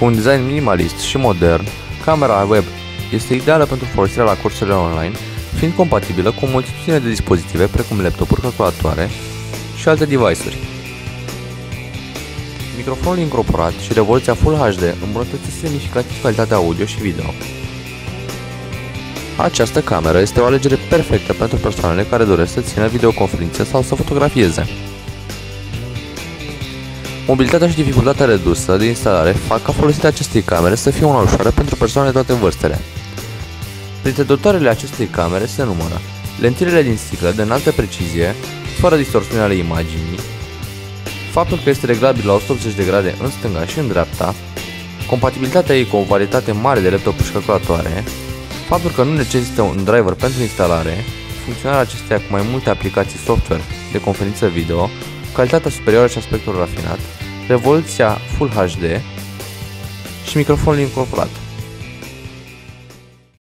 Cu un design minimalist și modern, camera web este ideală pentru folosirea la cursurile online, fiind compatibilă cu o multitudine de dispozitive precum laptopuri, calculatoare și alte device-uri. Microfonul incorporat și rezoluția Full HD îmbunătățesc semnificativ calitatea audio și video. Această cameră este o alegere perfectă pentru persoanele care doresc să țină videoconferințe sau să fotografieze. Mobilitatea și dificultatea redusă de instalare fac ca folosirea acestei camere să fie una ușoară pentru persoane de toate vârstele. Printre dotările acestei camere se numără lentilele din sticlă de înaltă precizie, fără distorsiune ale imaginii, faptul că este reglabil la 180 de grade în stânga și în dreapta, compatibilitatea ei cu o varietate mare de laptopuri și calculatoare, faptul că nu necesită un driver pentru instalare, funcționarea acesteia cu mai multe aplicații software de conferință video, calitatea superioară și aspectul rafinat, rezoluția Full HD și microfonul incorporat.